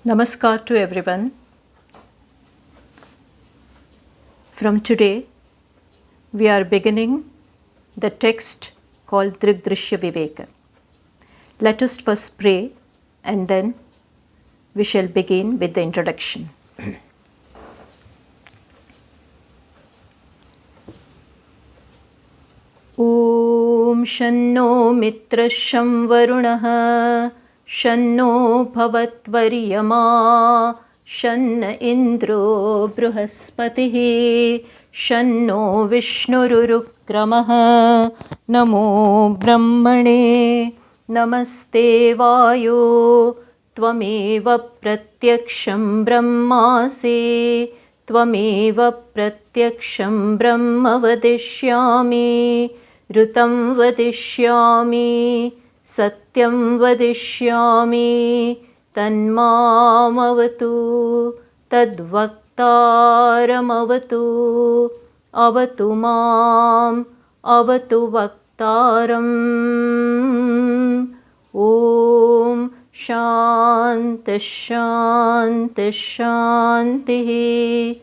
Namaskar to everyone. From today, we are beginning the text called Drg Drashya Viveka. Let us first pray and then we shall begin with the introduction. Om Shanno Mitra Sham Varunaha Shanno Bhavatvaryama Shanna Indro Bruhaspatihi Shanno Vishnururukramah Namo Brahmane Namaste Vayo Tvameva Pratyaksham Brahmasi Tvameva Pratyaksham Brahma Vadishyami Rutam Vadishyami Satyam Vadishyami Tanmamavatu Tadvaktaramavatu Avatu Mam Avatu Vaktaram. Om Shanti Shanti Shanti.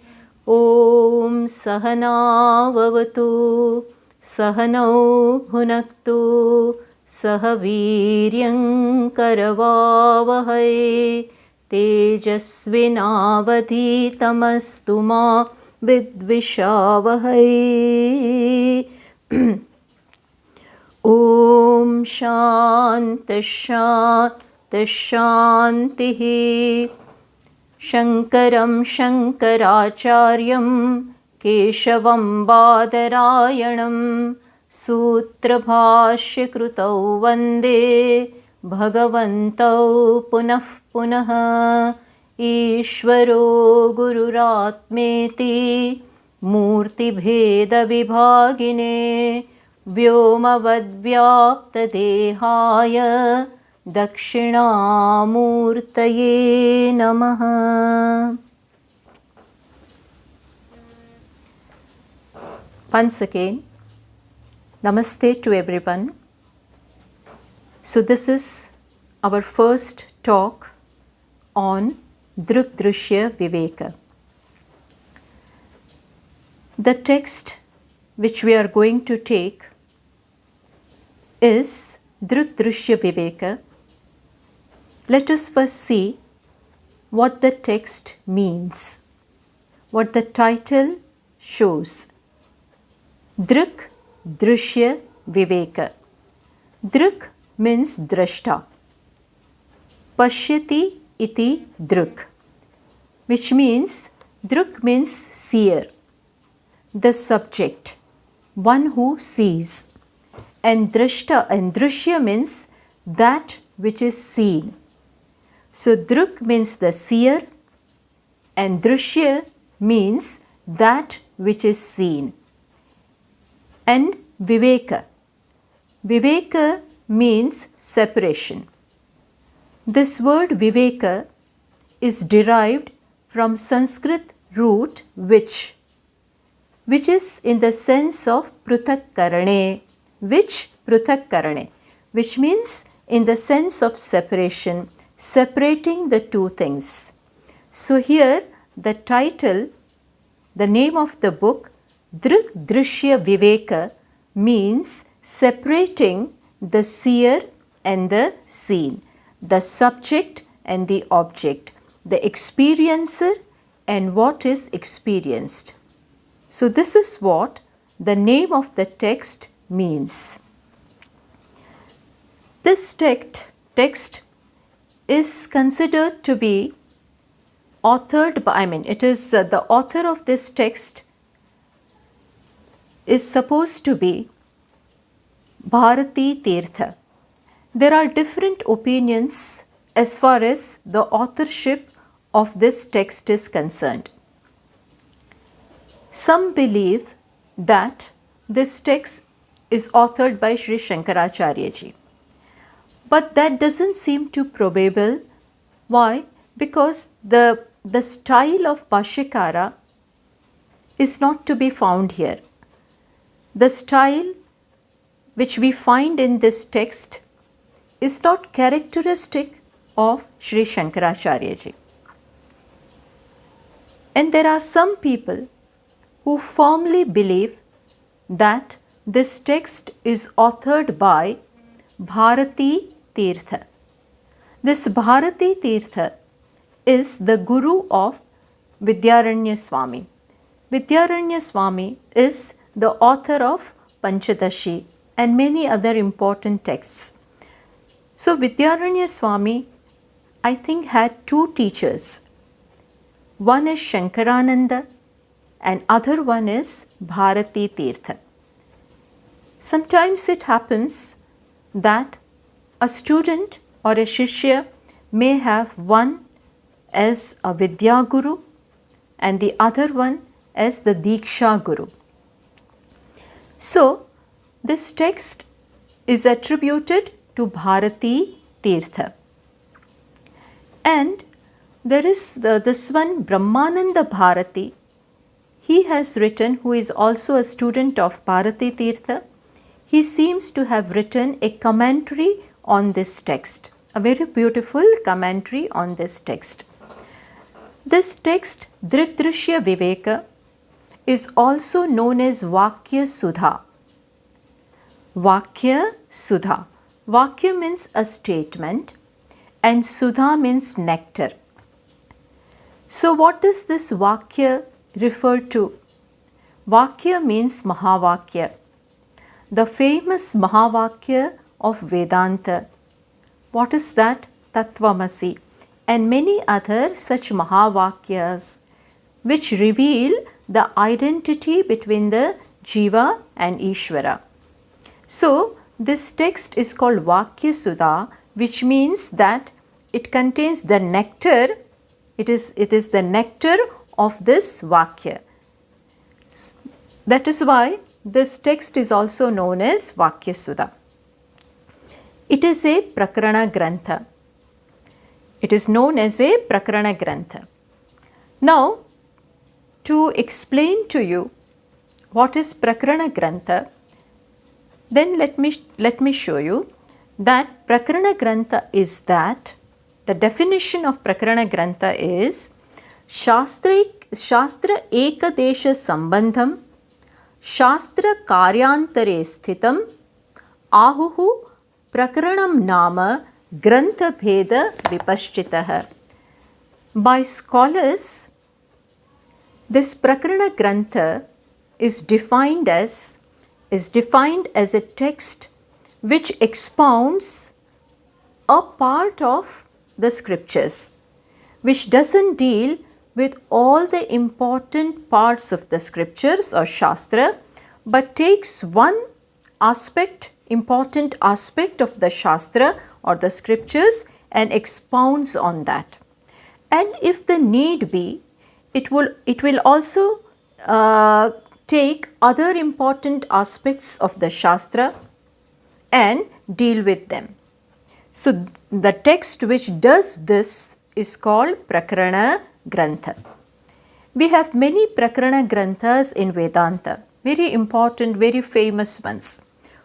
Om Sahana Vavatu Sahanau Bhunaktu Sahaviryam Karavavahai Tejasvinavadhitamastu ma vidvishavahai. Om Shanti Shanti Shanti. Shankaram Shankaracharyam Keshavam Badarayanam Sutrabhashya Krutau Vande Bhagavantau Punah Punah. Ishvaro Gururatmeti Murti Bheda Vibhagine Vyomavadvyapta Dehaya Dakshinamurtaye Namaha. Once again, Namaste to everyone. So this is our first talk on Drg Drashya Viveka. The text which we are going to take is Drg Drashya Viveka. Let us first see what the text means, what the title shows. Drg Drashya Viveka. Drg means drashta. Pashyati iti drg, which means drg means seer, the subject, one who sees. And drashta and drashya means that which is seen. So drg means the seer and drashya means that which is seen. And viveka. Viveka means separation. This word viveka is derived from Sanskrit root which is in the sense of pruthak karane, which means in the sense of separation, separating the two things. So here the title, the name of the book, Drg Drashya Viveka, means separating the seer and the seen, the subject and the object, the experiencer and what is experienced. So this is what the name of the text means. This text is considered to be authored by, the author of this text is supposed to be Bharati Tirtha. There are different opinions as far as the authorship of this text is concerned. Some believe that this text is authored by Sri Shankaracharya ji. But that doesn't seem too probable. Why? Because the style of Bhashyakara is not to be found here. The style which we find in this text is not characteristic of Sri Shankaracharya ji. And there are some people who firmly believe that this text is authored by Bharati Tirtha. This Bharati Tirtha is the guru of Vidyaranya Swami. Vidyaranya Swami is the author of Panchadashi and many other important texts. So Vidyaranya Swami, I think, had two teachers. One is Shankarananda and other one is Bharati Tirtha. Sometimes it happens that a student or a Shishya may have one as a Vidya Guru and the other one as the Diksha Guru. So, this text is attributed to Bharati Tirtha. And there is this one Brahmananda Bharati. He has written, who is also a student of Bharati Tirtha. He seems to have written a commentary on this text, a very beautiful commentary on this text. This text, Drg Drashya Viveka, is also known as Vakya Sudha. Vakya Sudha. Vakya means a statement and Sudha means nectar. So what does this Vakya refer to? Vakya means Mahavakya, the famous Mahavakya of Vedanta. What is that? Tattvamasi and many other such Mahavakyas which reveal the identity between the Jiva and Ishvara. So this text is called Vakya Sudha, which means that it contains the nectar. It is the nectar of this Vakya. That is why this text is also known as Vakya Sudha. It is a Prakarana Grantha. It is known as a Prakarana Grantha. Now, to explain to you what is Prakarana Grantha, then let me show you that Prakarana Grantha is that, the definition of Prakarana Grantha is Shastra Ekadesha Sambandham Shastra Karyantare Sthitam Ahuhu Prakaranam Nama Grantha Bheda Vipaschitah. By scholars, this Prakarana Grantha is defined as a text which expounds a part of the scriptures, which doesn't deal with all the important parts of the scriptures or Shastra, but takes one aspect, important aspect of the Shastra or the scriptures and expounds on that. And if the need be, it will also take other important aspects of the Shastra and deal with them. So the text which does this is called Prakarana Grantha. We have many Prakarana Granthas in Vedanta, very important, very famous ones.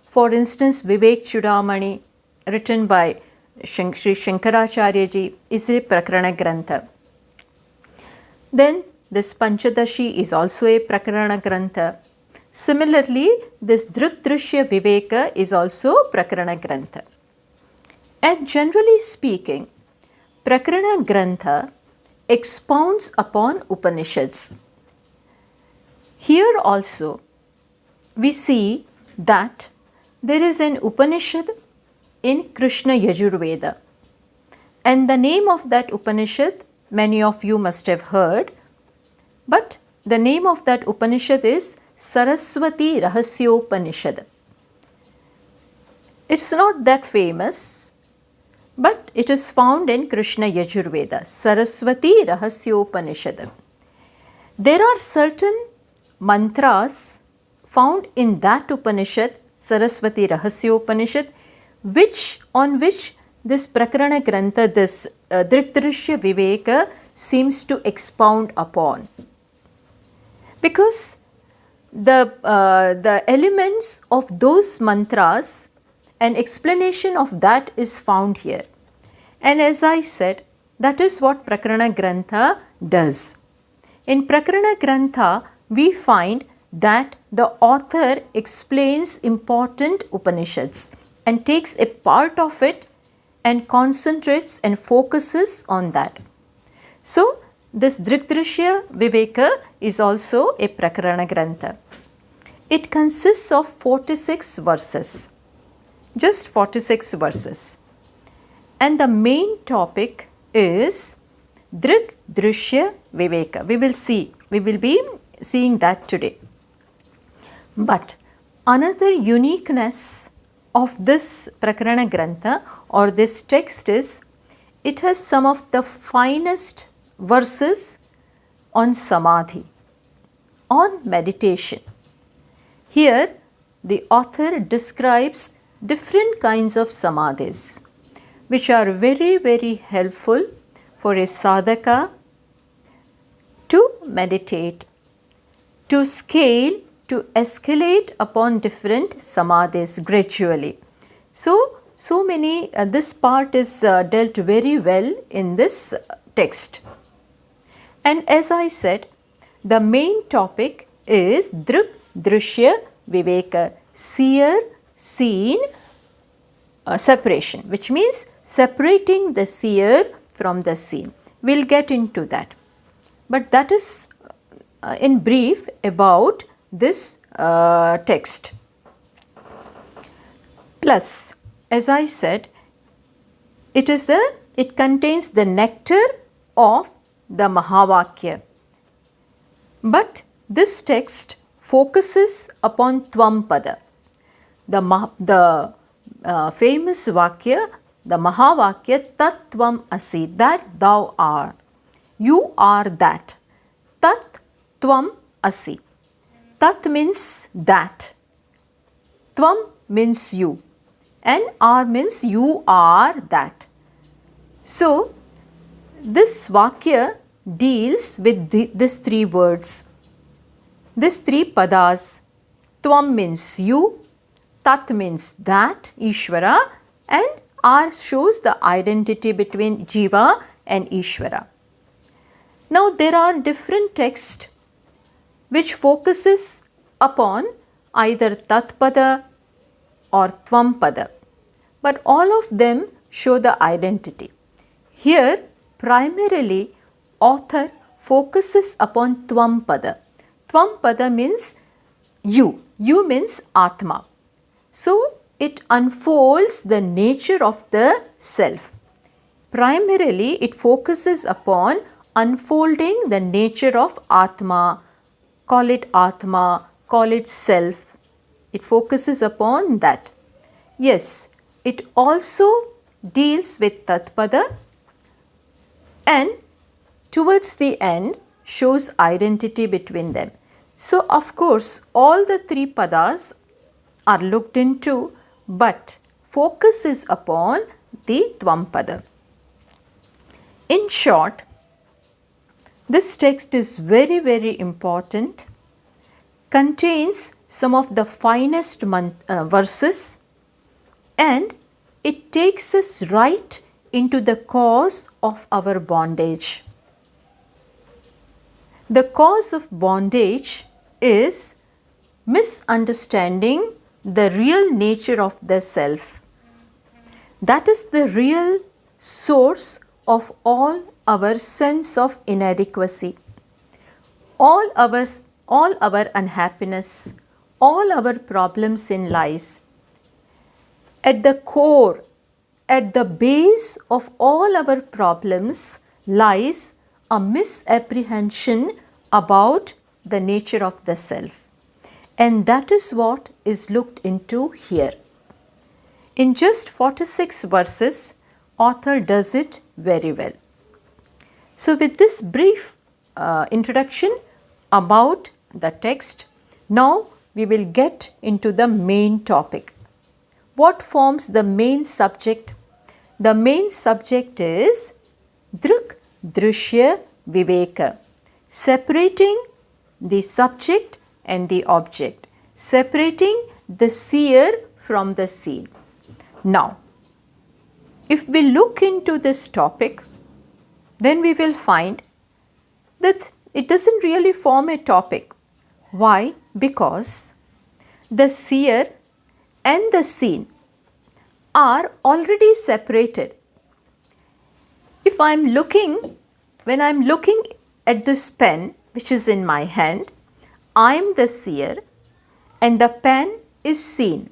For instance, Vivek Chudamani, written by Sri Shankaracharya ji, is a Prakarana Grantha. Then this Panchadashi is also a Prakarana Grantha. Similarly, this Drg Drashya Viveka is also Prakarana Grantha. And generally speaking, Prakarana Grantha expounds upon Upanishads. Here also we see that there is an Upanishad in Krishna Yajurveda, and the name of that Upanishad many of you must have heard, but the name of that Upanishad is Saraswati Rahasyopanishad. It's not that famous, but it is found in Krishna Yajurveda, Saraswati Rahasyopanishad. There are certain mantras found in that Upanishad, Saraswati Rahasyopanishad, on which this Prakarana Grantha, this Drg Drashya Viveka seems to expound upon. Because the elements of those mantras, an explanation of that is found here. And as I said, that is what Prakarana Grantha does. In Prakarana Grantha, we find that the author explains important Upanishads and takes a part of it and concentrates and focuses on that. So, this Drg Drashya Viveka is also a Prakarana Grantha. It consists of 46 verses, just 46 verses. And the main topic is Drg Drashya Viveka. We will be seeing that today. But another uniqueness of this Prakarana Grantha or this text is it has some of the finest verses on Samadhi, on meditation. Here the author describes different kinds of Samadhis which are very, very helpful for a sadhaka to meditate, to scale, to escalate upon different Samadhis gradually. So many, this part is dealt very well in this text. And as I said, the main topic is Drg Drashya Viveka, seer, seen, separation, which means separating the seer from the seen. We will get into that. But that is in brief about this text. Plus, as I said, it contains the nectar of the Mahavakya. But this text focuses upon Tvam-pada, the famous Vakya, the Mahavakya, Tat Tvam Asi, that thou art. You are that. Tat Tvam Asi. Tat means that. Tvam means you. And R means you are that. So, this Vakya deals with these three words, these three padas. Tvam means you, Tat means that, Ishvara, and R shows the identity between Jiva and Ishvara. Now, there are different texts which focuses upon either Tat-pada or Tvam-pada, but all of them show the identity. Here, primarily, author focuses upon Tvam-pada. Tvam-pada means you. You means Atma. So, it unfolds the nature of the self. Primarily, it focuses upon unfolding the nature of Atma, call it self. It focuses upon that. Yes, it also deals with Tatpada and towards the end shows identity between them. So, of course, all the three padas are looked into, but focus is upon the Tvam-pada. In short, this text is very, very important, contains some of the finest verses, and it takes us right into the cause of our bondage. The cause of bondage is misunderstanding the real nature of the self. That is the real source of all our sense of inadequacy, all our unhappiness, all our problems in life. At the core, at the base of all our problems lies a misapprehension about the nature of the self. And that is what is looked into here. In just 46 verses, author does it very well. So, with this brief introduction about the text, now we will get into the main topic. What forms the main subject? The main subject is Drg Drashya Viveka, separating the subject and the object, separating the seer from the seen. Now, if we look into this topic, then we will find that it doesn't really form a topic. Why? Because the seer and the seen are already separated. If I'm looking, when I'm looking at this pen which is in my hand, I'm the seer and the pen is seen.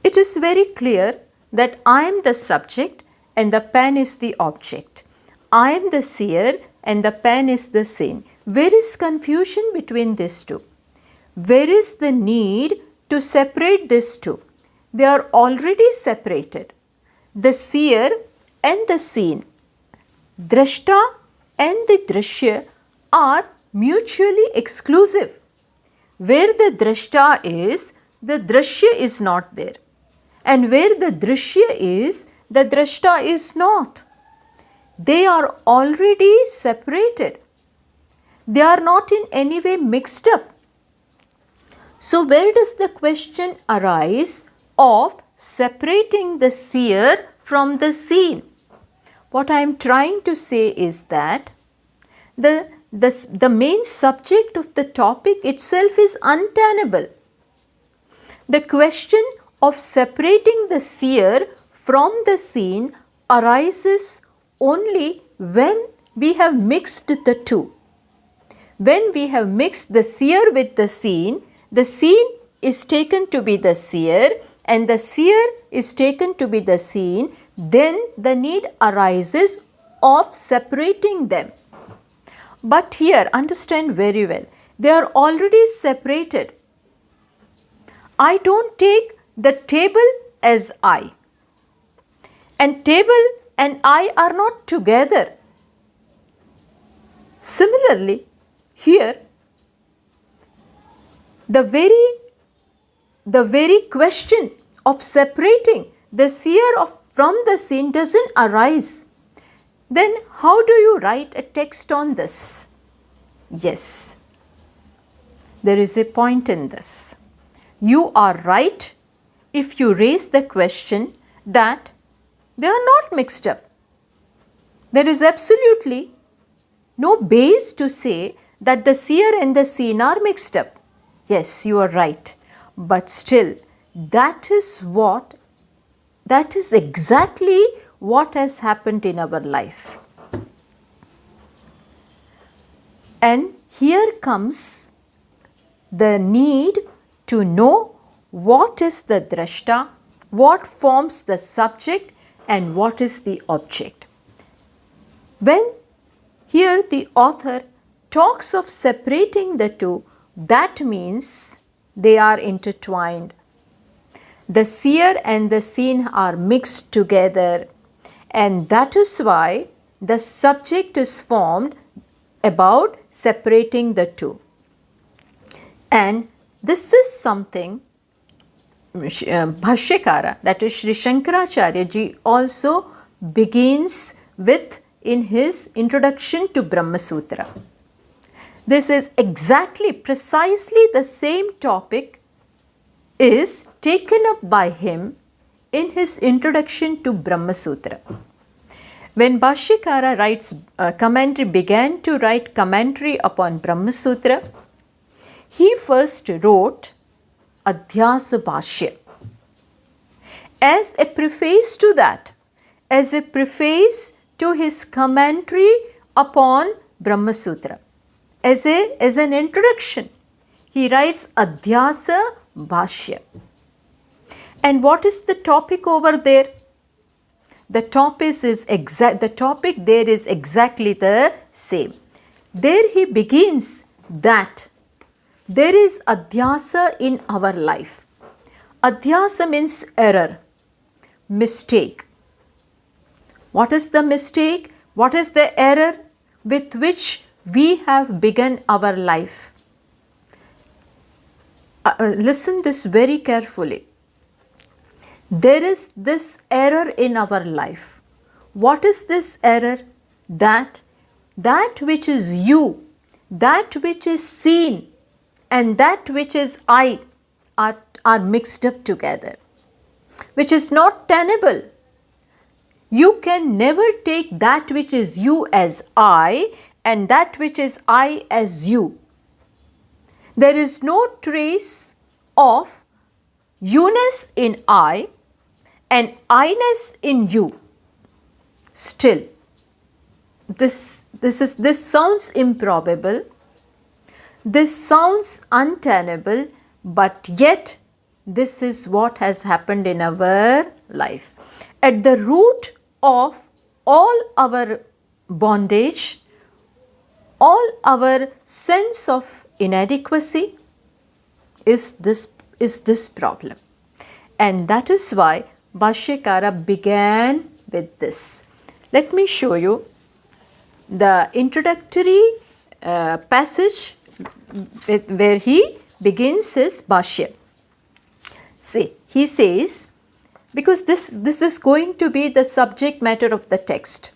It is very clear that I am the subject and the pen is the object. I am the seer and the pen is the seen. Where is confusion between these two? Where is the need to separate these two? They are already separated. The seer and the seen, Drashta and the Drashya are mutually exclusive. Where the Drashta is, the Drashya is not there. And where the Drashya is, the Drashta is not. They are already separated. They are not in any way mixed up. So where does the question arise of separating the seer from the seen? What I am trying to say is that the main subject of the topic itself is untenable. The question of separating the seer from the seen arises only when we have mixed the two. When we have mixed the seer with the seen is taken to be the seer and the seer is taken to be the seen, then the need arises of separating them. But here, understand very well, they are already separated. I don't take the table as I, and table and I are not together. Similarly, here the very question of separating the seer from the seen doesn't arise. Then how do you write a text on this? Yes, there is a point in this. You are right if you raise the question that they are not mixed up. There is absolutely no base to say that the seer and the seen are mixed up. Yes, you are right. But still, that is exactly what has happened in our life. And here comes the need to know what is the drashta, what forms the subject, and what is the object. When here the author talks of separating the two, that means they are intertwined. The seer and the seen are mixed together, and that is why the subject is formed about separating the two. And this is something Bhashyakara, that is Sri Shankaracharya ji, also begins with in his introduction to Brahma Sutra. This is exactly, precisely the same topic is taken up by him in his introduction to Brahma Sutra. When Bhashyakara began to write commentary upon Brahma Sutra, he first wrote Adhyasa Bhashya. As a preface to that, as a preface to his commentary upon Brahma Sutra, as an introduction, he writes Adhyasa Bhashya. And what is the topic over there? The topic there is exactly the same. There he begins that there is adhyasa in our life. Adhyasa means error, mistake. What is the mistake? What is the error with which we have begun our life? Listen this very carefully. There is this error in our life. What is this error? That which is you, that which is seen, and that which is I are mixed up together. which is not tenable. You can never take that which is you as I and that which is I as you. There is no trace of you-ness in I and I-ness in you. Still, this sounds improbable, this sounds untenable, but yet this is what has happened in our life. At the root of all our bondage, all our sense of inadequacy is this problem. And that is why Bhashyakara began with this. Let me show you the introductory passage where he begins his Bhashya. See, he says, because this is going to be the subject matter of the text.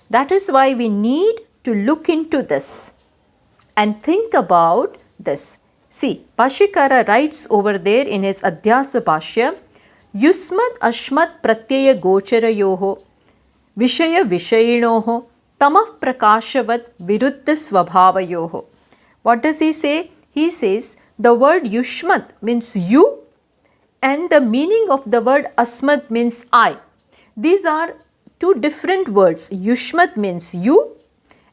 That is why we need to look into this and think about this. See, Bhashyakara writes over there in his Adhyasa Bhashya, Yusmad Ashmad Pratyaya Gocharayoho Vishaya Vishayinoho Tamah Prakashavat Viruddha Svabhavayoho. What does he say? He says the word Yushmad means you and the meaning of the word Asmad means I. These are two different words. Yushmad means you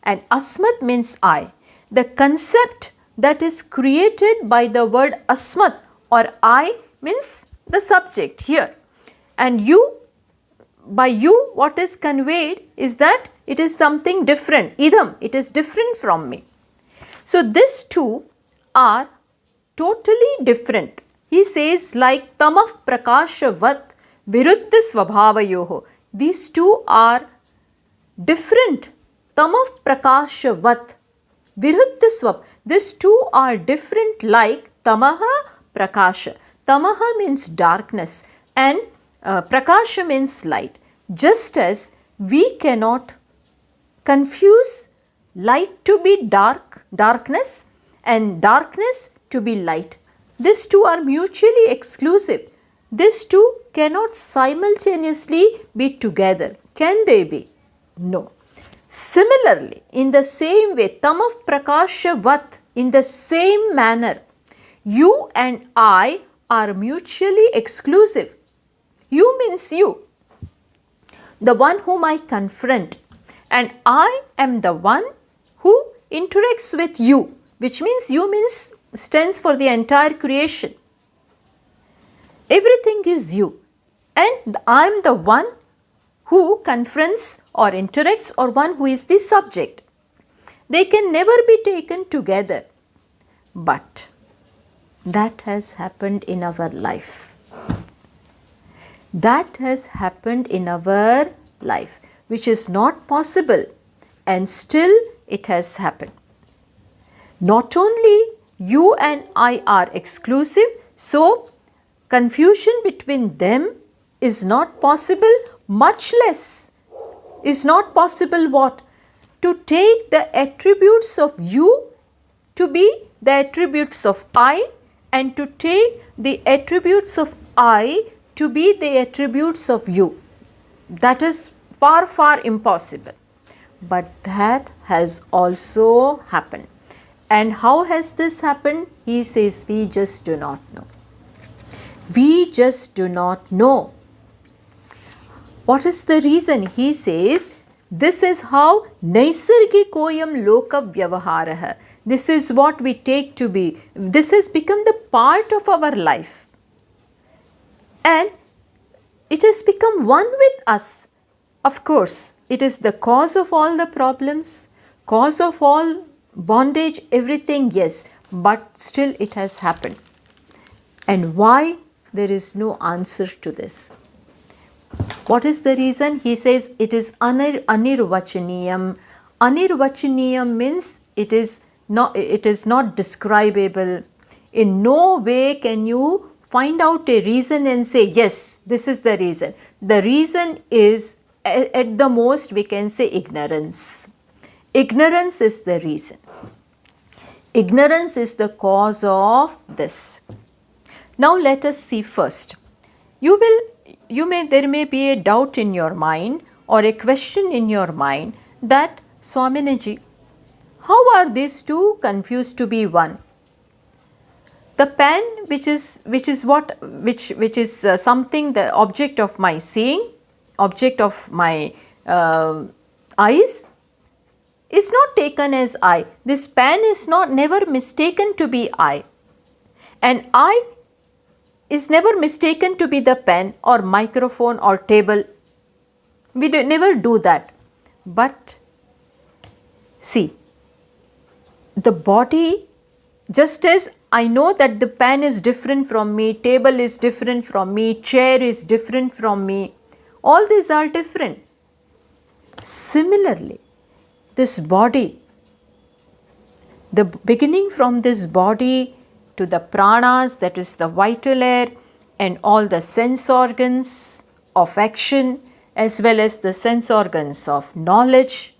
and Asmad means I. The concept that is created by the word Asmad or I means the subject here. And you, by you, what is conveyed is that it is something different. Idam, it is different from me. So these two are totally different. He says like Tamah Prakashavat Viruddha Svabhavayoho. These two are different. Tamah Prakashavat Viruddha Svabh. These two are different like Tamaha Prakasha. Tamaha means darkness and Prakasha means light. Just as we cannot confuse light to be darkness and darkness to be light. These two are mutually exclusive. These two cannot simultaneously be together. Can they be? No. Similarly, in the same way, Tamah Prakashavat, in the same manner, you and I are mutually exclusive. You means you, the one whom I confront, and I am the one who interacts with you, which means you means stands for the entire creation. Everything is you and I am the one who confronts or interacts or one who is the subject. They can never be taken together, but that has happened in our life. That has happened in our life, which is not possible, and still it has happened. Not only you and I are exclusive, so confusion between them is not possible, much less is not possible what? To take the attributes of you to be the attributes of I and to take the attributes of I to be the attributes of you. That is far, far impossible. But that has also happened. And how has this happened? He says, we just do not know. We just do not know. What is the reason? He says, this is how Naisargikoyam Loka Vyavaharaha. This is what we take to be. This has become the part of our life. And it has become one with us. Of course, it is the cause of all the problems, cause of all bondage, everything, yes, but still it has happened. And why? There is no answer to this. What is the reason? He says it is anirvachaniyam. Anirvachaniyam means it is not describable. In no way can you find out a reason and say, yes, this is the reason. The reason is, at the most, we can say ignorance. Ignorance is the reason. Ignorance is the cause of this. Now let us see first. You will there may be a doubt in your mind or a question in your mind that Swaminiji, how are these two confused to be one? The pen, which is something, the object of my seeing, object of my eyes, is not taken as I. This pen is never mistaken to be I, and I is never mistaken to be the pen or microphone or table. We never do that. But see, the body, just as I know that the pen is different from me, table is different from me, chair is different from me, all these are different. Similarly, this body, the beginning from this body to the pranas, that is the vital air, and all the sense organs of action, as well as the sense organs of knowledge,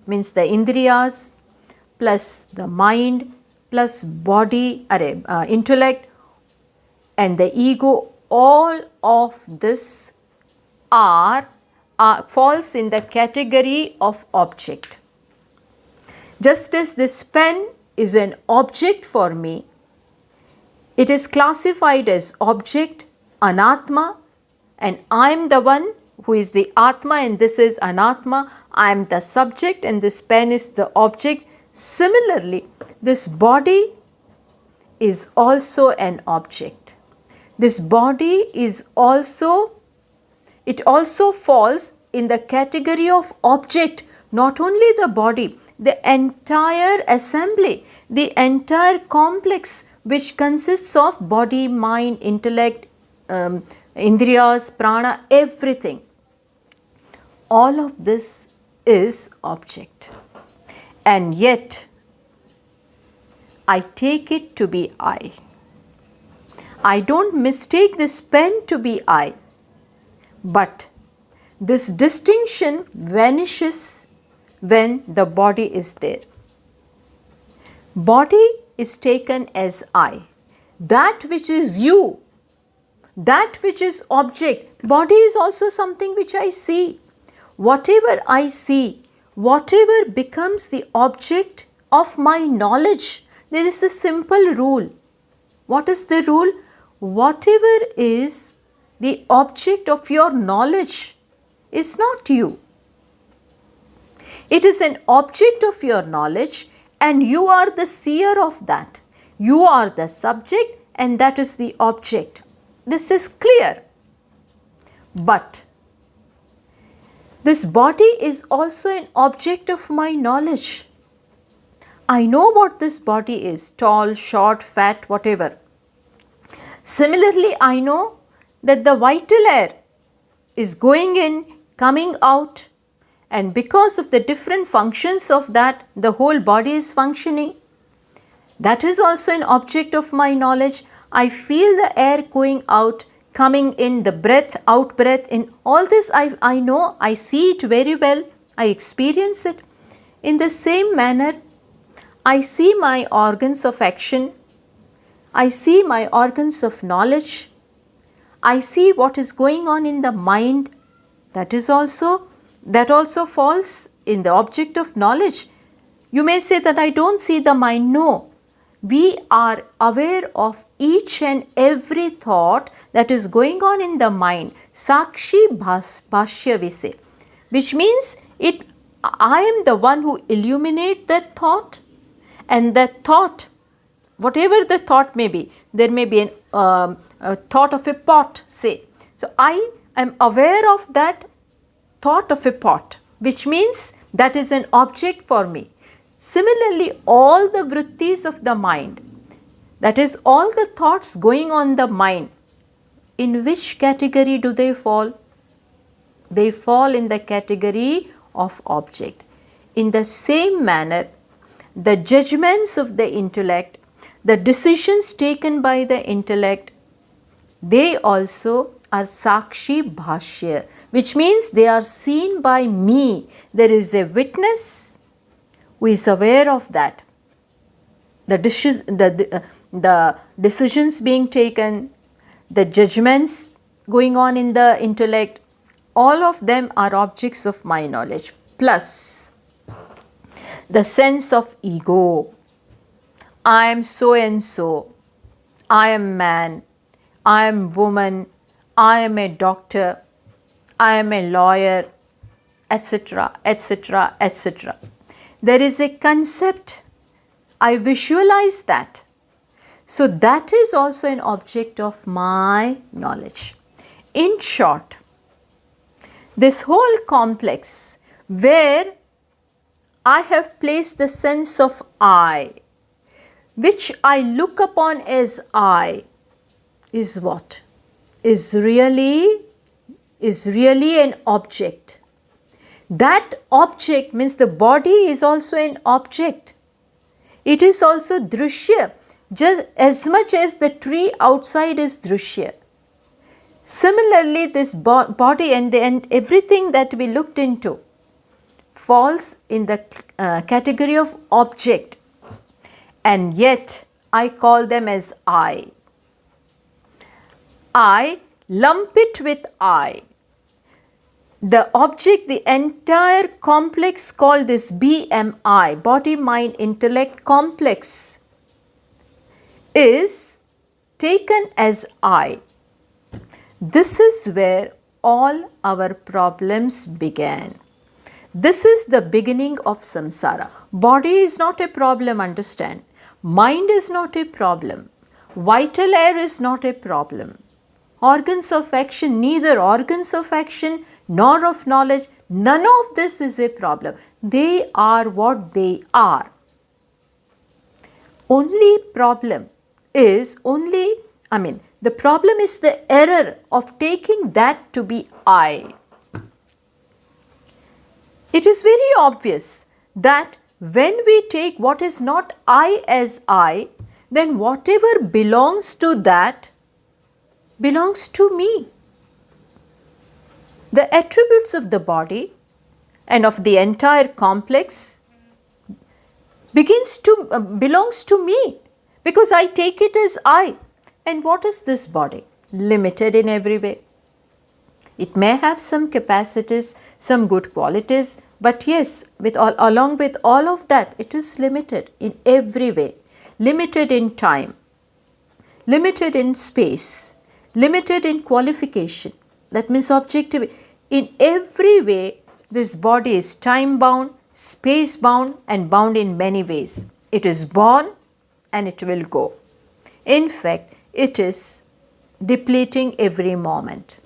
means the indriyas, plus the mind, plus body, intellect, and the ego, all of this falls in the category of object. Just as this pen is an object for me, it is classified as object, anatma, and I am the one who is the atma and this is anatma. I am the subject and this pen is the object. Similarly, this body is also an object. This body is also, it also falls in the category of object, not only the body, the entire assembly, the entire complex which consists of body, mind, intellect, indriyas, prana, everything. All of this is object. And yet, I take it to be I. I don't mistake this pen to be I. But this distinction vanishes when the body is there. Body is taken as I. That which is you, that which is object, body is also something which I see. Whatever I see, whatever becomes the object of my knowledge, there is a simple rule. What is the rule? Whatever is the object of your knowledge is not you. It is an object of your knowledge and you are the seer of that. You are the subject and that is the object. This is clear. But this body is also an object of my knowledge. I know what this body is, tall, short, fat, whatever. Similarly, I know that the vital air is going in, coming out, and because of the different functions of that, the whole body is functioning. That is also an object of my knowledge. I feel the air going out, coming in, the breath, out breath, in all this I know, I see it very well, I experience it. In the same manner, I see my organs of action, I see my organs of knowledge, I see what is going on in the mind, that also falls in the object of knowledge. You may say that I don't see the mind. No, we are aware of each and every thought that is going on in the mind. Sakshi Bhashya we say, which means I am the one who illuminate that thought, and that thought, whatever the thought may be, there may be a thought of a pot, say. So I am aware of that thought of a pot, which means that is an object for me. Similarly, all the vrittis of the mind, that is all the thoughts going on the mind, in which category do they fall? They fall in the category of object. In the same manner, the judgments of the intellect, the decisions taken by the intellect, they also are Sakshi Bhashya, which means they are seen by me. There is a witness who is aware of that. The decisions being taken, the judgments going on in the intellect, all of them are objects of my knowledge, plus the sense of ego. I am so and so, I am man, I am woman, I am a doctor, I am a lawyer, etc., etc., etc. There is a concept, I visualize that. So that is also an object of my knowledge. In short, this whole complex where I have placed the sense of I, which I look upon as I, is what? Is really an object. That object means the body is also an object. It is also drishya, just as much as the tree outside is drishya. Similarly, this body and everything that we looked into falls in the category of object, and yet I call them as I. I lump it with I. The object, the entire complex called this BMI, body, mind, intellect complex, is taken as I. This is where all our problems began. This is the beginning of samsara. Body is not a problem, understand. Mind is not a problem. Vital air is not a problem. Organs of action, neither organs of action nor of knowledge, none of this is a problem. They are what they are. Only problem is the problem is the error of taking that to be I. It is very obvious that when we take what is not I as I, then whatever belongs to that belongs to me. The attributes of the body and of the entire complex belongs to me, because I take it as I. And what is this body? Limited in every way. It may have some capacities, some good qualities, but yes, along with all of that, it is limited in every way. Limited in time, limited in space, limited in qualification. That means objectivity. In every way, this body is time bound, space bound, and bound in many ways. It is born and it will go. In fact, it is depleting every moment.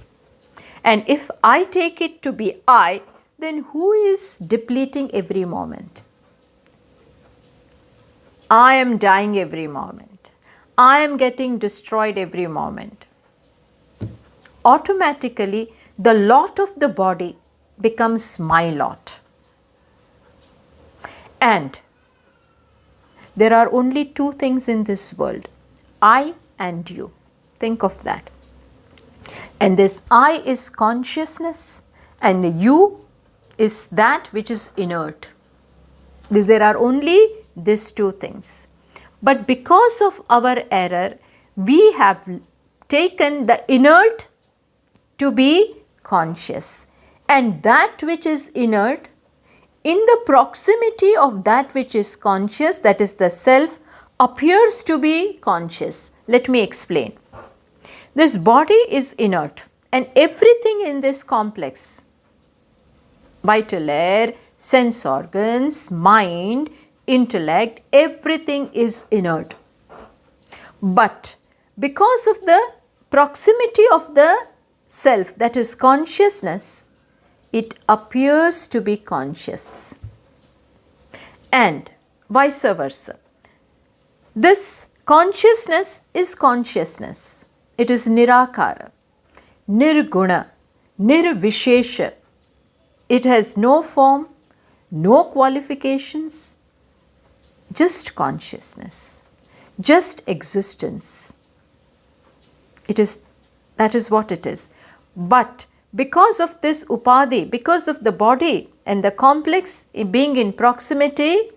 And if I take it to be I, then who is depleting every moment? I am dying every moment. I am getting destroyed every moment. Automatically, the lot of the body becomes my lot. And there are only two things in this world, I and you. Think of that. And this I is consciousness and the you is that which is inert. There are only these two things. But because of our error, we have taken the inert to be conscious. And that which is inert, in the proximity of that which is conscious, that is the self, appears to be conscious. Let me explain. This body is inert and everything in this complex, vital air, sense organs, mind, intellect, everything is inert. But because of the proximity of the self, that is consciousness, it appears to be conscious. And vice versa. This consciousness is consciousness. It is nirakara, nirguna, nirvishesha. It has no form, no qualifications, just consciousness, just existence. That is what it is. But because of this upadhi, because of the body and the complex being in proximity,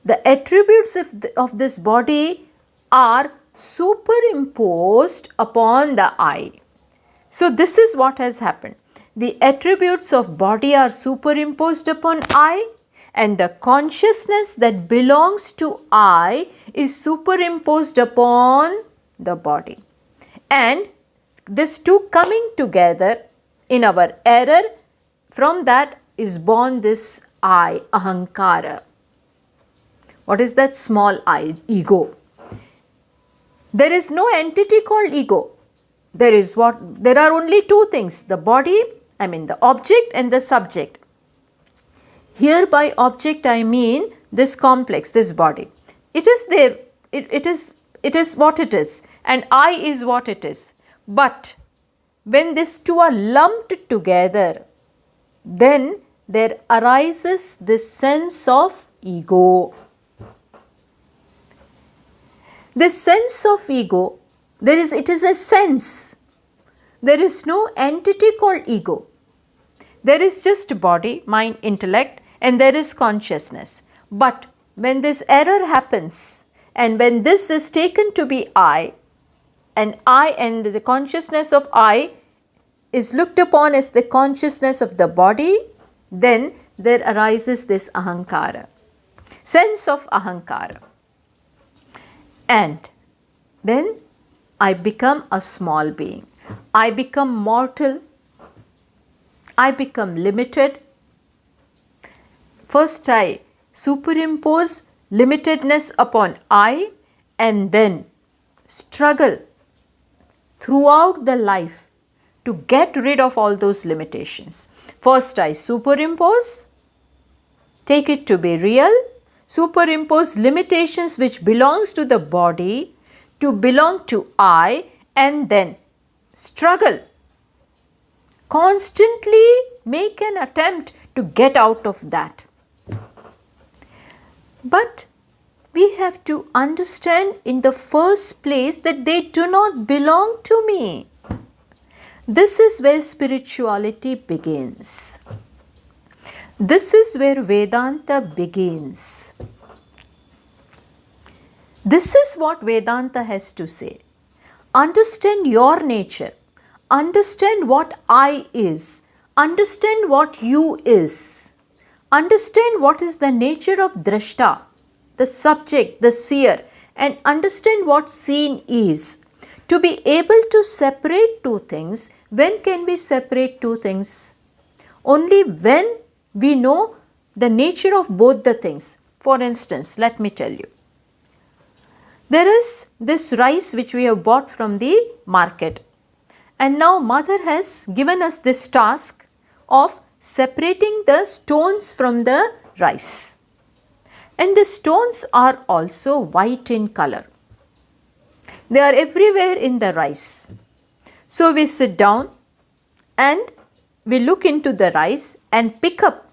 the attributes of this body are superimposed upon the I. So this is what has happened. The attributes of body are superimposed upon I, and the consciousness that belongs to I is superimposed upon the body. And these two coming together in our error, from that is born this I, ahankara. What is that small I? Ego. There is no entity called ego. There are only two things, the body, the object and the subject. Here by object I mean this complex, this body. It is there, it is what it is, and I is what it is. But when these two are lumped together, then there arises this sense of ego. This sense of ego, it is a sense. There is no entity called ego. There is just body, mind, intellect, and there is consciousness. But when this error happens, and when this is taken to be I and the consciousness of I is looked upon as the consciousness of the body, then there arises this ahankara, sense of ahankara. And then I become a small being. I become mortal. I become limited. First I superimpose limitedness upon I, and then struggle throughout the life to get rid of all those limitations. First I superimpose, take it to be real, superimpose limitations which belongs to the body to belong to I, and then struggle, constantly make an attempt to get out of that. But we have to understand in the first place that they do not belong to me. This is where spirituality begins. This is where Vedanta begins. This is what Vedanta has to say. Understand your nature. Understand what I is. Understand what you is. Understand what is the nature of drashta, the subject, the seer, and understand what seen is. To be able to separate two things, when can we separate two things? Only when we know the nature of both the things. For instance, let me tell you. There is this rice which we have bought from the market, and now mother has given us this task of separating the stones from the rice. And the stones are also white in color. They are everywhere in the rice. So we sit down and we look into the rice and pick up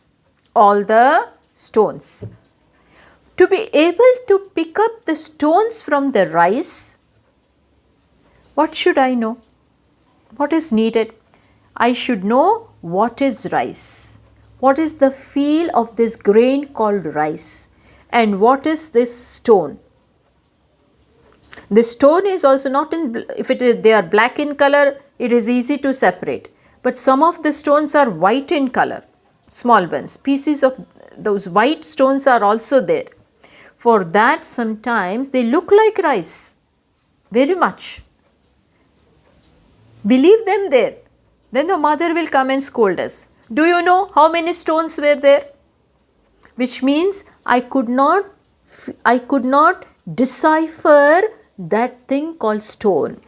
all the stones. To be able to pick up the stones from the rice, what should I know? What is needed? I should know what is rice, what is the feel of this grain called rice, and what is this stone. The stone is also not in, they are black in color, it is easy to separate. But some of the stones are white in color, small ones, pieces of those white stones are also there. For that sometimes they look like rice, very much. We leave them there. Then the mother will come and scold us. Do you know how many stones were there? Which means I could not decipher that thing called stone.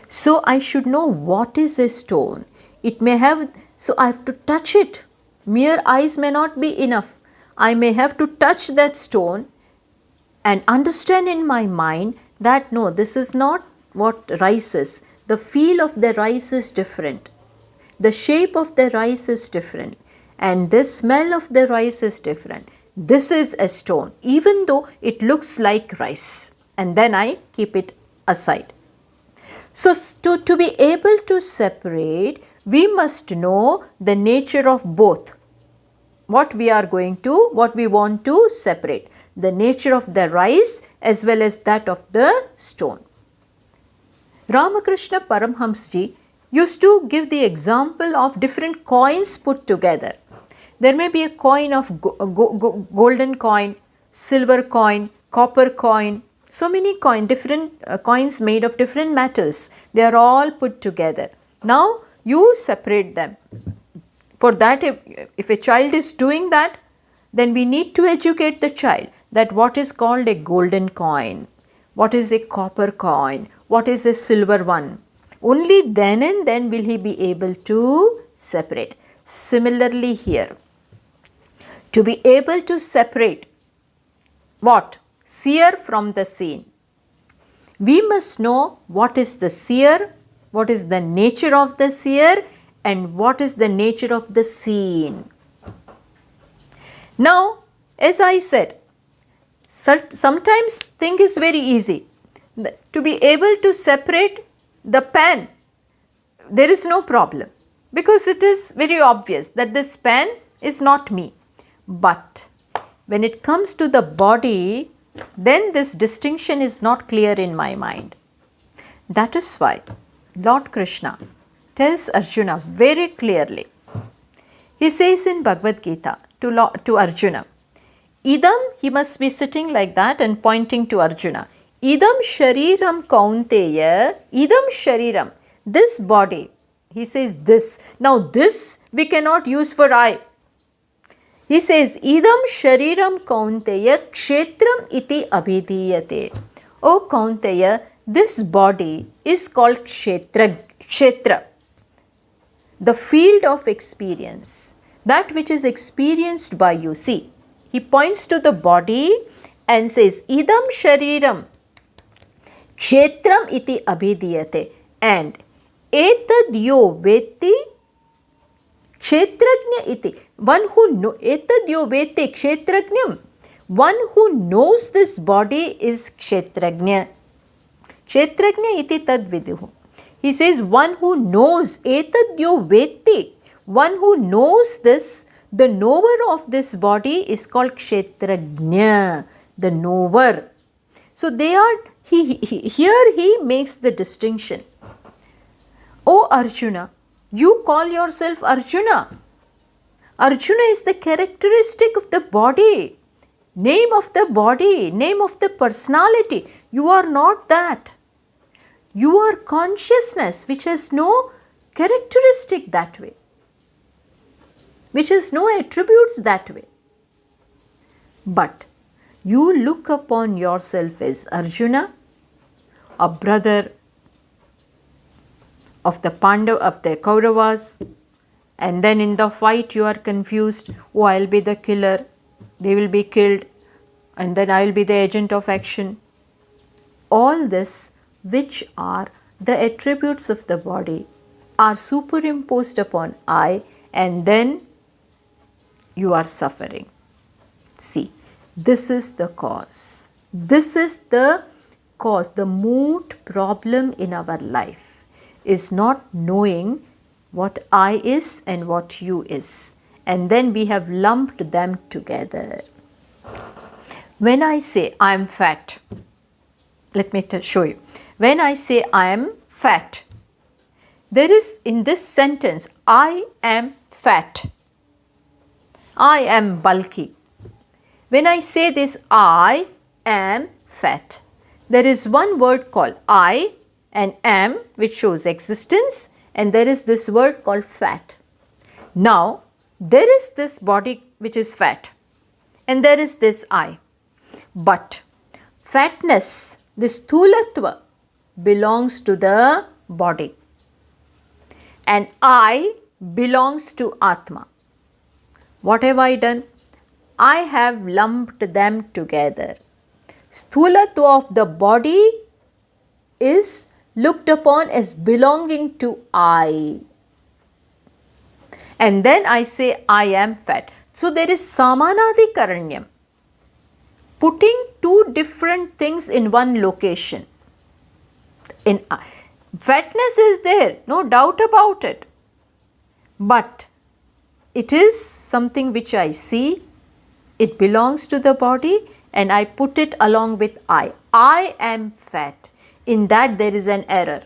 So I should know what is a stone. It may have, so I have to touch it. Mere eyes may not be enough. I may have to touch that stone and understand in my mind that no, this is not what rice is. The feel of the rice is different. The shape of the rice is different. And the smell of the rice is different. This is a stone, even though it looks like rice. And then I keep it aside. So to be able to separate, we must know the nature of both. What we want to separate. The nature of the rice as well as that of the stone. Ramakrishna Paramhamsji used to give the example of different coins put together. There may be a coin of golden coin, silver coin, copper coin, so many different coins made of different metals. They are all put together. Now you separate them. For that, if a child is doing that, then we need to educate the child that what is called a golden coin, what is a copper coin, what is a silver one. Only then and then will he be able to separate. Similarly here, to be able to separate what? Seer from the seen. We must know what is the seer, what is the nature of the seer, and what is the nature of the seen. Now, as I said, sometimes thing is very easy. To be able to separate the pen, there is no problem, because it is very obvious that this pen is not me. But when it comes to the body, then this distinction is not clear in my mind. That is why Lord Krishna tells Arjuna very clearly. He says in Bhagavad Gita to Arjuna, Idam, he must be sitting like that and pointing to Arjuna. Idam shariram kaunteya, idam shariram, this body. He says this. Now this we cannot use for I. He says, idam shariram kaunteya kshetram iti abhidiyate. O Kaunteya, this body is called kshetra, the field of experience, that which is experienced by you. See, he points to the body and says, idam shariram kshetram iti abhidiyate, and etad yo veti kshetrajna iti, one who knows, etad yo veti kshetrajnam, one who knows this body is kshetrajna. Kshetrajna iti tad viduhu. He says one who knows, etad yo veti, one who knows this, the knower of this body is called kshetrajna, the knower. So they are, here he makes the distinction. O Arjuna, you call yourself Arjuna. Arjuna is the characteristic of the body, name of the body, name of the personality. You are not that. You are consciousness which has no characteristic that way, which has no attributes that way. But you look upon yourself as Arjuna, a brother of the Kauravas, and then in the fight you are confused. Oh, I will be the killer, they will be killed, and then I will be the agent of action. All this, which are the attributes of the body, are superimposed upon I, and then you are suffering. See, this is the cause. This is the cause. The moot problem in our life is not knowing what I is and what you is, and then we have lumped them together. When I say I am fat, let me show you. When I say I am fat, there is in this sentence, I am fat, I am bulky. When I say this, I am fat, there is one word called I and am, which shows existence, and there is this word called fat. Now, there is this body which is fat, and there is this I. But fatness, this thulatva, belongs to the body, and I belongs to Atma. What have I done? I have lumped them together. Sthulatva of the body is looked upon as belonging to I. And then I say I am fat. So there is samanadikaranyam, putting two different things in one location. Fatness is there, no doubt about it. But it is something which I see, it belongs to the body, and I put it along with I. I am fat. In that there is an error.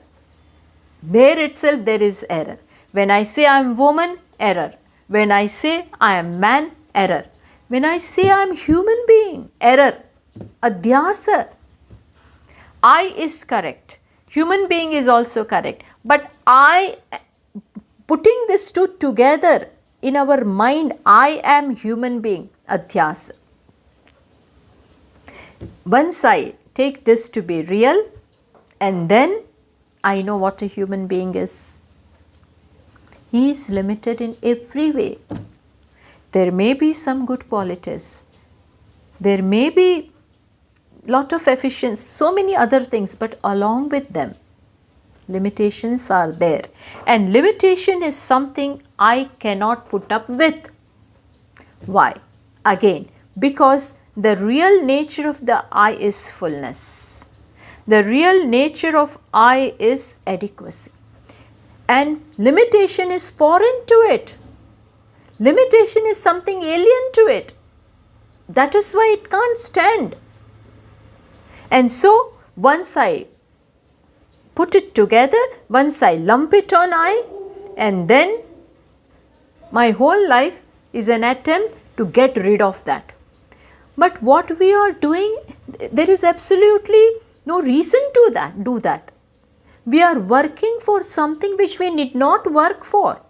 There itself there is error. When I say I am woman, error. When I say I am man, error. When I say I am human being, error. Adhyasa. I is correct. Human being is also correct. But I, putting these two together in our mind, I am human being, adhyasa. Once I take this to be real, and then I know what a human being is. He is limited in every way. There may be some good qualities. There may be lot of efficiency, so many other things, but along with them, limitations are there. And limitation is something I cannot put up with. Why? Again, because the real nature of the I is fullness. The real nature of I is adequacy. And limitation is foreign to it. Limitation is something alien to it. That is why it can't stand. And so, once I put it together, once I lump it on I, and then my whole life is an attempt to get rid of that. But what we are doing, there is absolutely no reason to do that. We are working for something which we need not work for.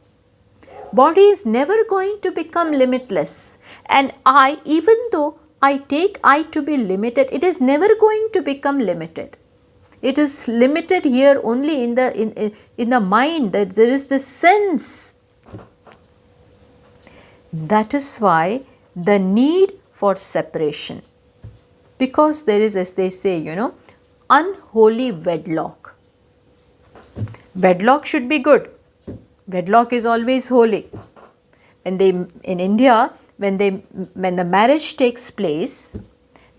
Body is never going to become limitless, and I, even though I take I to be limited, it is never going to become limited. It is limited here only in the mind, that there is this sense. That is why the need for separation, because there is, as they say, unholy wedlock. Wedlock should be good. Wedlock is always holy. In India, when the marriage takes place,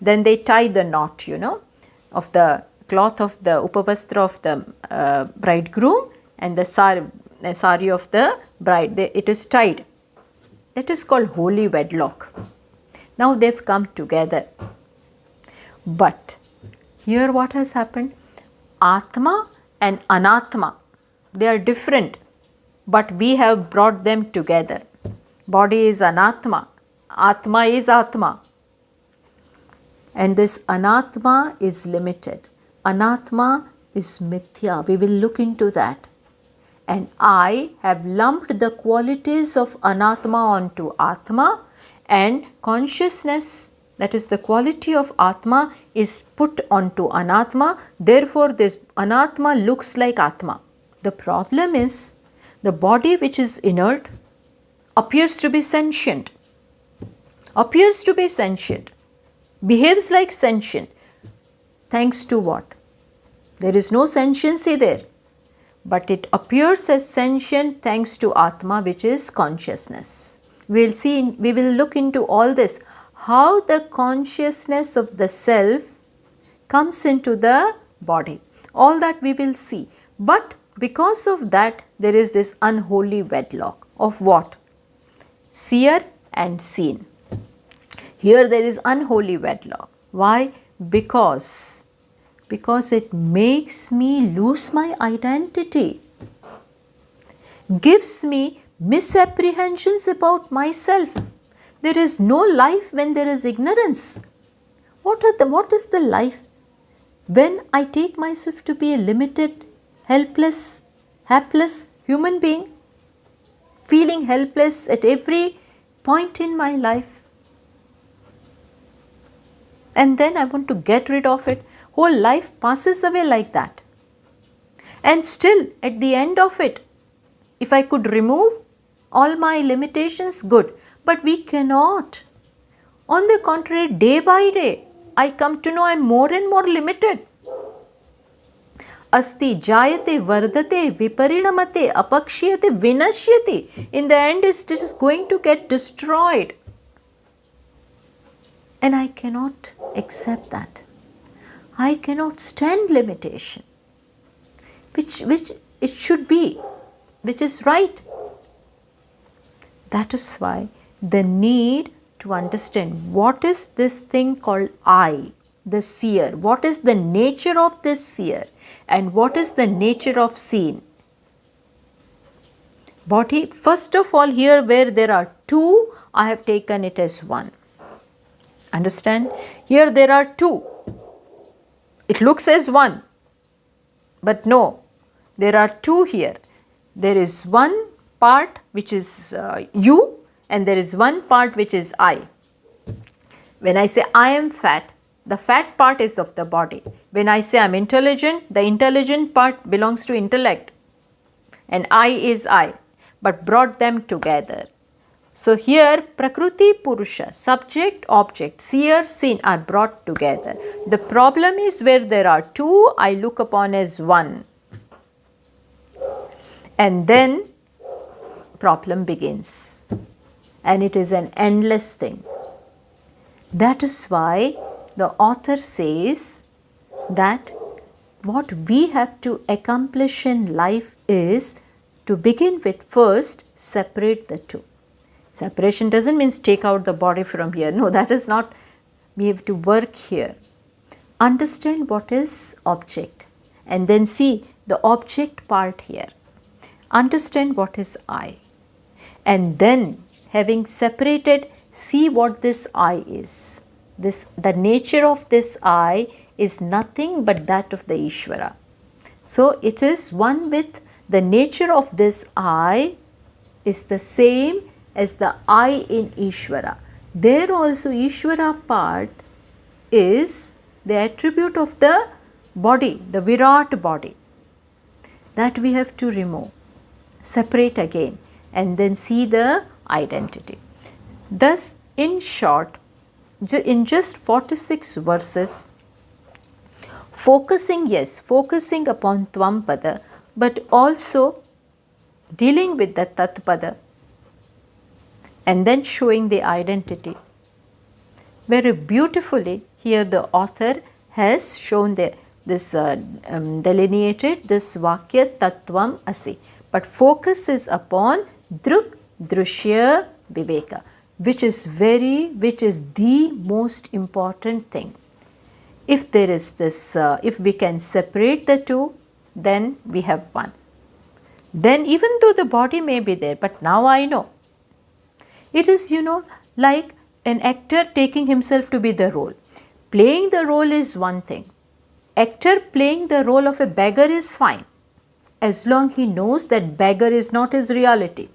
then they tie the knot, of the cloth of the upavastra of the bridegroom and the sari of the bride. It is tied. That is called holy wedlock. Now they have come together. But here what has happened? Atma and Anatma, they are different, but we have brought them together. Body is Anatma, Atma is Atma. And this Anatma is limited. Anatma is Mithya. We will look into that. And I have lumped the qualities of Anatma onto Atma, and consciousness, that is the quality of Atma, is put onto Anatma. Therefore, this Anatma looks like Atma. The problem is, the body which is inert appears to be sentient. Behaves like sentient. Thanks to what? There is no sentiency there. But it appears as sentient thanks to Atma, which is consciousness. We will look into all this, how the consciousness of the self comes into the body. All that we will see. But because of that, there is this unholy wedlock of what? Seer and seen. Here there is unholy wedlock. Why? Because it makes me lose my identity, gives me misapprehensions about myself. There is no life when there is ignorance. What is the life? When I take myself to be a limited, helpless, hapless human being, feeling helpless at every point in my life, and then I want to get rid of it. Whole life passes away like that. And still, at the end of it, if I could remove all my limitations, good. But we cannot. On the contrary, day by day, I come to know I am more and more limited. Asti jayate vardate viparinamate apakshyate vinashyati. In the end, it is going to get destroyed. And I cannot accept that. I cannot stand limitation, which it should be, which is right. That is why the need to understand what is this thing called I, the seer, what is the nature of this seer, and what is the nature of seen. Body, first of all, here where there are two, I have taken it as one. Understand? Here there are two. It looks as one, but no, there are two here. There is one part which is you, and there is one part which is I. When I say I am fat, the fat part is of the body. When I say I am intelligent, the intelligent part belongs to intellect, and I is I, but brought them together. So here Prakriti Purusha, subject, object, seer, seen are brought together. The problem is where there are two, I look upon as one. And then problem begins, and it is an endless thing. That is why the author says that what we have to accomplish in life is to begin with first separate the two. Separation doesn't mean take out the body from here. No, that is not. We have to work here. Understand what is object, and then see the object part here. Understand what is I, and then having separated, see what this I is. The nature of this I is nothing but that of the Ishvara. So it is one with the nature of this I is the same as the I in Ishvara. There also Ishvara part is the attribute of the body, the Virat body. That we have to remove, separate again, and then see the identity. Thus, in short, in just 46 verses, focusing upon Tvam-pada, but also dealing with the Tat-pada, and then showing the identity. Very beautifully here the author has shown delineated this Vakya Tattvam Asi. But focus is upon Drg Drashya Viveka, which is the most important thing. If there is this, if we can separate the two, then we have one. Then even though the body may be there, but now I know. It is, like an actor taking himself to be the role. Playing the role is one thing. Actor playing the role of a beggar is fine, as long he knows that beggar is not his reality.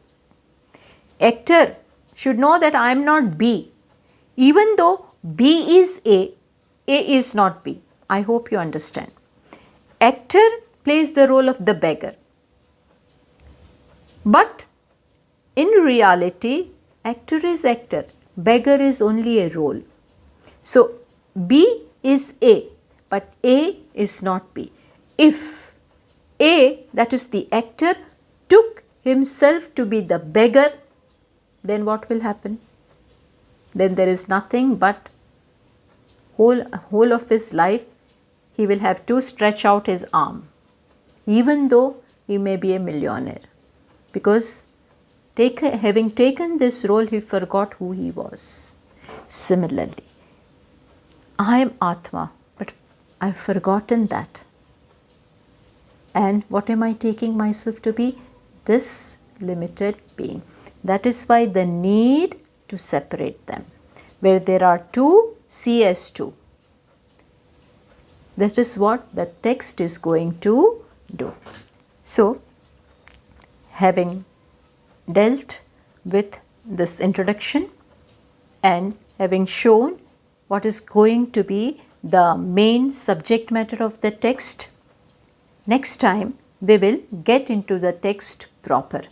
Actor should know that I am not B. Even though B is A is not B. I hope you understand. Actor plays the role of the beggar. But in reality, actor is actor, beggar is only a role. So B is A, but A is not B. If A, that is the actor, took himself to be the beggar, then what will happen? Then there is nothing but whole of his life he will have to stretch out his arm, even though he may be a millionaire, because having taken this role, he forgot who he was. Similarly, I am Atma, but I have forgotten that. And what am I taking myself to be? This limited being. That is why the need to separate them. Where there are two, see as two. That is what the text is going to do. So, having dealt with this introduction and having shown what is going to be the main subject matter of the text, next time we will get into the text proper.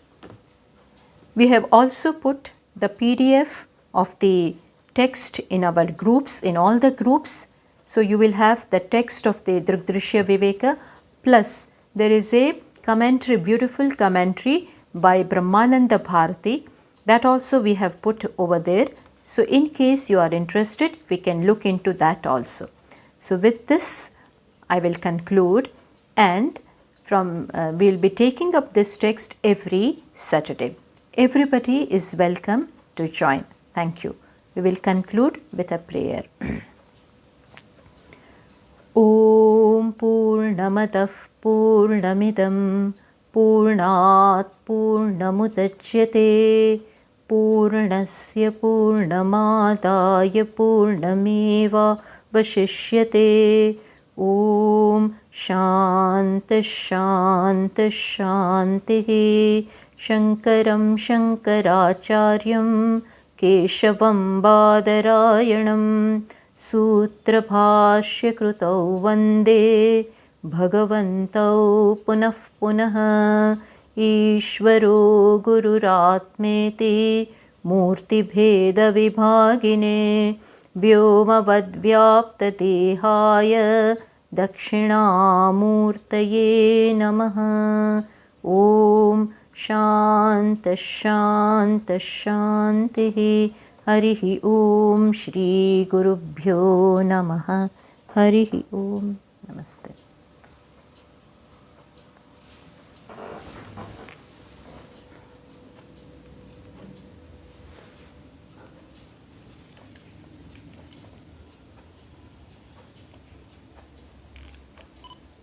We have also put the PDF of the text in our groups, in all the groups. So you will have the text of the Drg Drashya Viveka, plus there is a commentary, beautiful commentary by Brahmananda Bharati, that also we have put over there. So in case you are interested, we can look into that also. So with this I will conclude, and we will be taking up this text every Saturday. Everybody is welcome to join. Thank you. We will conclude with a prayer. Om Purnamadav Purnamidam पूर्णात् पूर्णमुदच्यते पूर्णस्य पूर्णमादाय पूर्णमेवावशिष्यते। ॐ शान्तिः शान्तिः शान्तिः। शङ्करं शङ्कराचार्यं केशवं बादरायणं सूत्रभाष्यकृतौ वन्दे भगवन्तौ पुनः पुनः। ईश्वरो गुरुरात्मेति मूर्तिभेदविभागिने व्योमवद्व्याप्तदेहाय दक्षिणामूर्तये नमः। ॐ शान्तिः शान्तिः शान्तिः। हरिः ॐ श्रीगुरुभ्यो नमः। हरिः ॐ। नमस्ते।